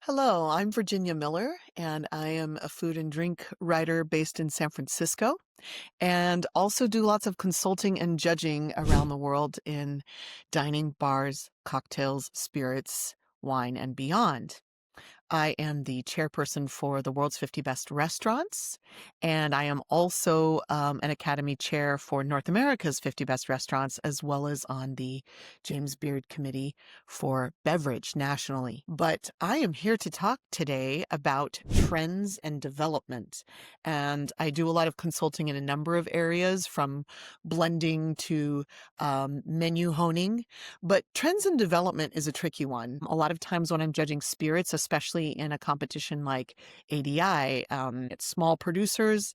Hello, I'm Virginia Miller, and I am a food and drink writer based in San Francisco, and also do lots of consulting and judging around the world in dining, bars, cocktails, spirits, wine, and beyond. I am the chairperson for the world's 50 best restaurants, and I am also an Academy chair for North America's 50 best restaurants, as well as on the James Beard Committee for Beverage nationally. But I am here to talk today about trends and development. And I do a lot of consulting in a number of areas, from blending to menu honing. But trends and development is a tricky one. A lot of times when I'm judging spirits, especially in a competition like ADI, it's small producers,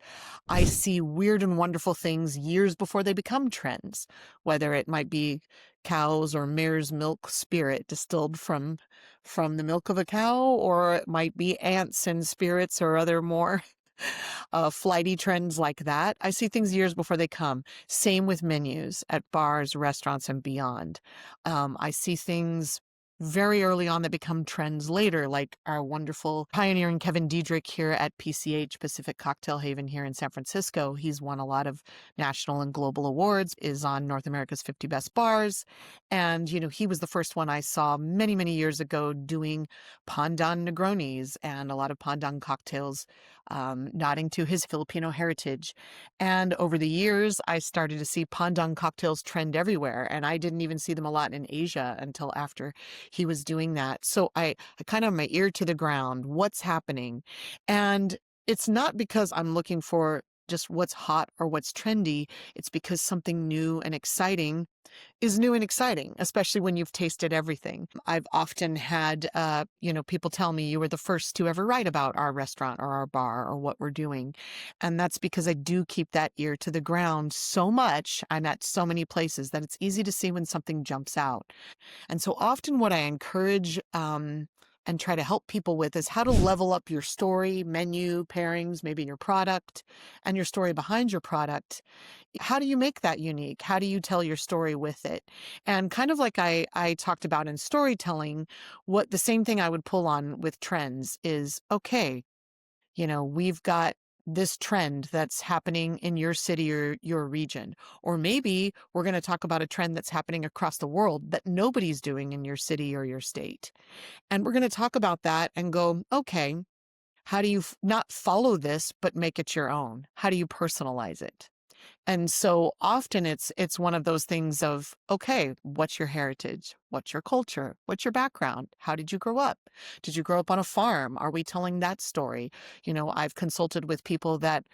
I see weird and wonderful things years before they become trends, whether it might be cow's or mare's milk spirit distilled from the milk of a cow, or it might be ants and spirits or other more flighty trends like that. I see things years before they come. Same with menus at bars, restaurants, and beyond. I see things very early on that become trends later, like our wonderful pioneering Kevin Diedrich here at PCH, Pacific Cocktail Haven here in San Francisco. He's won a lot of national and global awards, is on North America's 50 Best Bars. And, he was the first one I saw many, many years ago doing Pandan Negronis and a lot of Pandan cocktails, nodding to his Filipino heritage. And over the years, I started to see Pandan cocktails trend everywhere. And I didn't even see them a lot in Asia until after he was doing that. So I kind of have my ear to the ground, what's happening. And it's not because I'm looking for just what's hot or what's trendy. It's because something new and exciting is new and exciting, especially when you've tasted everything. I've often had, people tell me you were the first to ever write about our restaurant or our bar or what we're doing. And that's because I do keep that ear to the ground so much. I'm at so many places that it's easy to see when something jumps out. And so often what I encourage and try to help people with is how to level up your story, menu, pairings, maybe your product, and your story behind your product. How do you make that unique? How do you tell your story with it? And kind of like I talked about in storytelling, what the same thing I would pull on with trends is, okay, we've got this trend that's happening in your city or your region. Or maybe we're going to talk about a trend that's happening across the world that nobody's doing in your city or your state. And we're going to talk about that and go, okay, how do you not follow this, but make it your own? How do you personalize it? And so often it's one of those things of, okay, what's your heritage? What's your culture? What's your background? How did you grow up? Did you grow up on a farm? Are we telling that story? I've consulted with people that,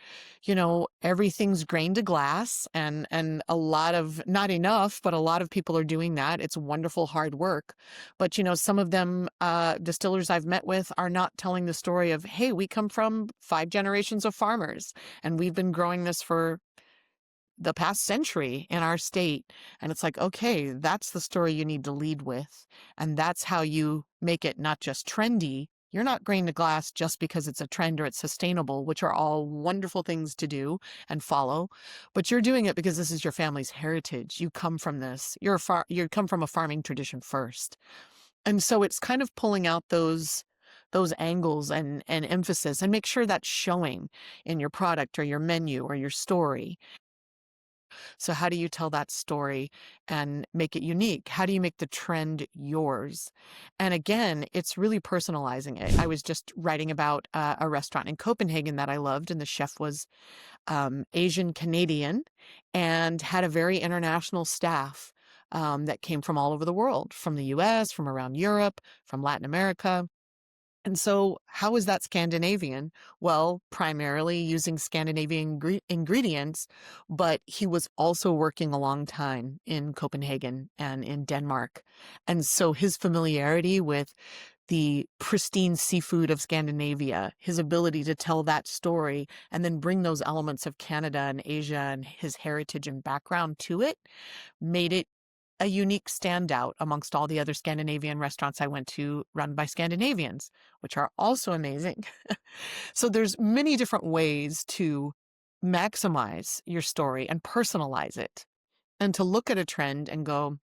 everything's grained to glass, and a lot of, not enough, but a lot of people are doing that. It's wonderful hard work. But, some of them, distillers I've met with, are not telling the story of, hey, we come from 5 generations of farmers and we've been growing this for the past century in our state. And it's like, okay, that's the story you need to lead with. And that's how you make it not just trendy. You're not grain to glass just because it's a trend or it's sustainable, which are all wonderful things to do and follow. But you're doing it because this is your family's heritage. You come from this. You come from a farming tradition first. And so it's kind of pulling out those angles and emphasis, and make sure that's showing in your product or your menu or your story. So how do you tell that story and make it unique? How do you make the trend yours? And again, it's really personalizing it. I was just writing about a restaurant in Copenhagen that I loved, and the chef was Asian Canadian and had a very international staff that came from all over the world, from the US, from around Europe, from Latin America. And so how is that Scandinavian? Well, primarily using Scandinavian ingredients, but he was also working a long time in Copenhagen and in Denmark. And so his familiarity with the pristine seafood of Scandinavia, his ability to tell that story and then bring those elements of Canada and Asia and his heritage and background to it, made it a unique standout amongst all the other Scandinavian restaurants I went to run by Scandinavians, which are also amazing. So there's many different ways to maximize your story and personalize it, and to look at a trend and go,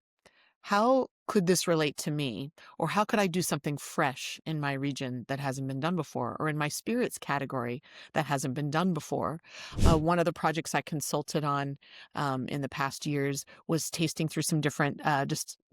how could this relate to me? Or how could I do something fresh in my region that hasn't been done before, or in my spirits category that hasn't been done before? One of the projects I consulted on in the past years was tasting through some different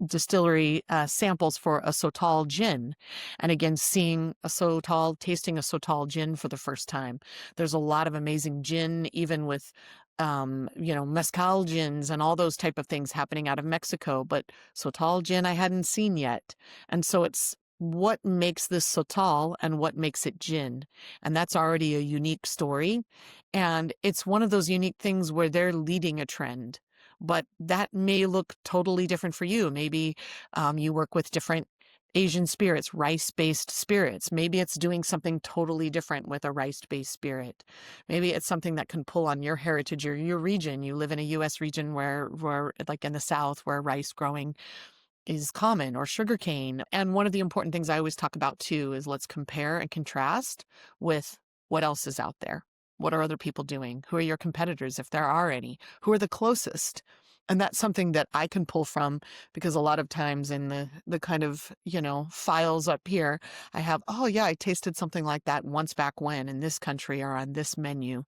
distillery samples for a Sotol Gin. And again, tasting a Sotol Gin for the first time. There's a lot of amazing gin, even with mezcal gins and all those type of things happening out of Mexico, but Sotol gin I hadn't seen yet. And so it's what makes this Sotol and what makes it gin. And that's already a unique story. And it's one of those unique things where they're leading a trend, but that may look totally different for you. Maybe you work with different Asian spirits, rice-based spirits. Maybe it's doing something totally different with a rice-based spirit. Maybe it's something that can pull on your heritage or your region. You live in a U.S. region where like in the South, where rice growing is common, or sugarcane. And one of the important things I always talk about too is let's compare and contrast with what else is out there. What are other people doing? Who are your competitors, if there are any? Who are the closest? And that's something that I can pull from, because a lot of times in the kind of, files up here, I have, oh yeah, I tasted something like that once back when in this country or on this menu.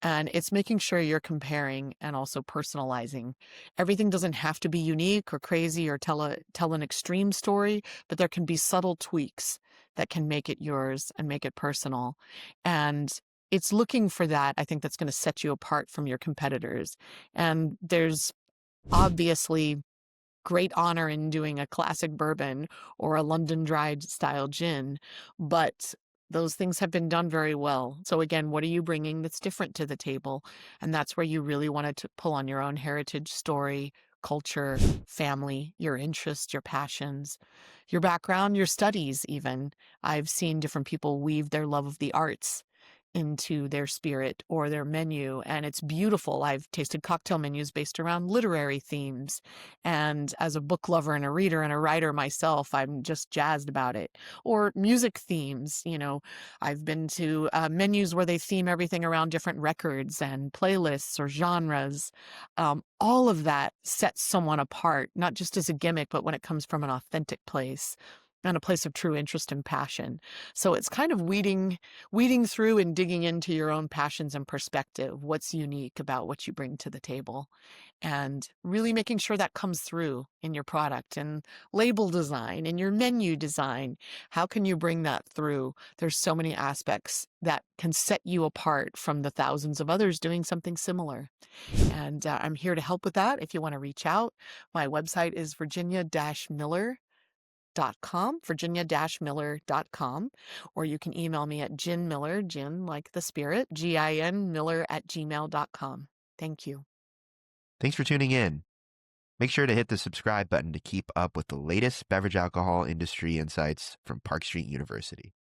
And it's making sure you're comparing and also personalizing. Everything doesn't have to be unique or crazy or tell an extreme story, but there can be subtle tweaks that can make it yours and make it personal. And it's looking for that, I think, that's going to set you apart from your competitors. And there's obviously great honor in doing a classic bourbon or a London dried style gin, but those things have been done very well. So again, what are you bringing that's different to the table? And that's where you really wanted to pull on your own heritage, story, culture, family, your interests, your passions, your background, your studies even. I've seen different people weave their love of the arts into their spirit or their menu, and it's beautiful. I've tasted cocktail menus based around literary themes, and as a book lover and a reader and a writer myself, I'm just jazzed about it. Or music themes, I've been to menus where they theme everything around different records and playlists or genres. All of that sets someone apart, not just as a gimmick, but when it comes from an authentic place and a place of true interest and passion. So it's kind of weeding through and digging into your own passions and perspective, what's unique about what you bring to the table, and really making sure that comes through in your product and label design and your menu design. How can you bring that through? There's so many aspects that can set you apart from the thousands of others doing something similar. And I'm here to help with that. If you want to reach out, my website is virginia-miller.com, or you can email me at ginmiller, gin like the spirit, GIN Miller @gmail.com. Thank you. Thanks for tuning in. Make sure to hit the subscribe button to keep up with the latest beverage alcohol industry insights from Park Street University.